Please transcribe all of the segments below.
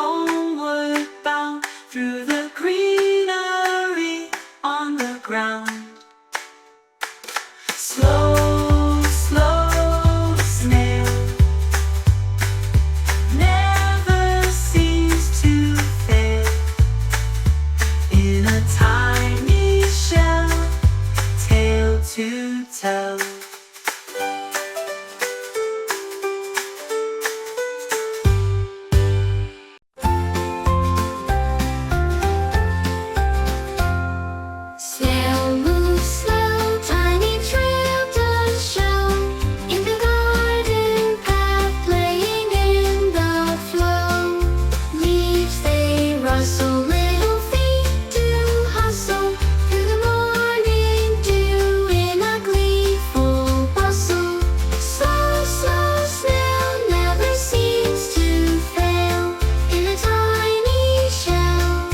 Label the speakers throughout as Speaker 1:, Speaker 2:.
Speaker 1: homeward bound through the greenery on the ground. Slow, slow snail never seems to fail in a tiny shell, tale to tell.
Speaker 2: Snail moves slow, tiny trail does show in the garden path, playing in the flow. Leaves they rustle, little feet do hustle through the morning dew in a gleeful bustle. Slow, slow snail never seems to fail in a tiny shell,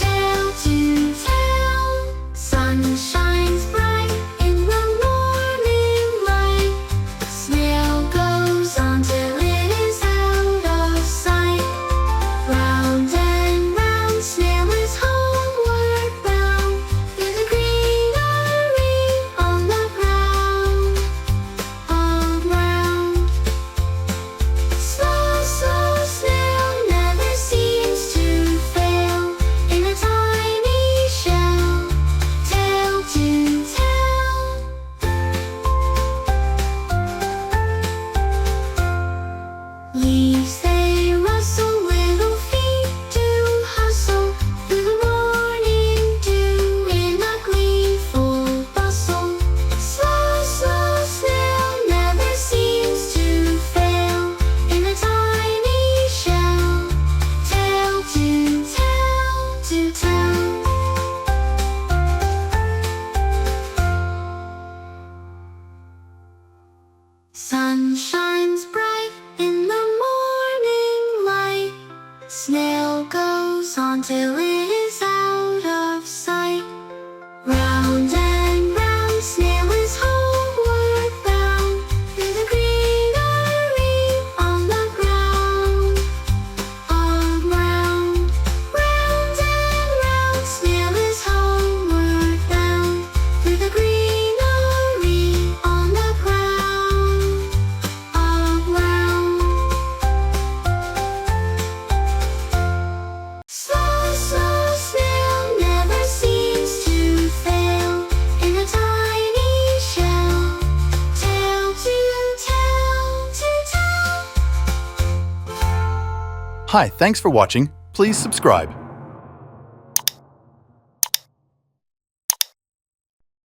Speaker 2: tale to tell. Sun shines bright in the morning light. Snail goes on till it is out of sight. Round and round, snail is homeward bound through the greenery on the ground, all round. Slow, slow snail never seems to fail in a tiny shell, tale to tell. Leaves they rustle, little feet do hustle through the morning dew in a gleeful bustle. Slow, slow snail never seems to fail in a tiny shell, tale to tell, to tell. Sun shines bright in the morning light. Snail goes on till it is out of sight. Round and round, snail is homeward bound through the greenery on the ground, all round. Round and round, snail is homeward bound through the greenery on the ground, all round. Slow, slow snail never seems to fail in a tiny shell, tale to tell, to tell.
Speaker 3: Hi, thanks for watching. Please subscribe.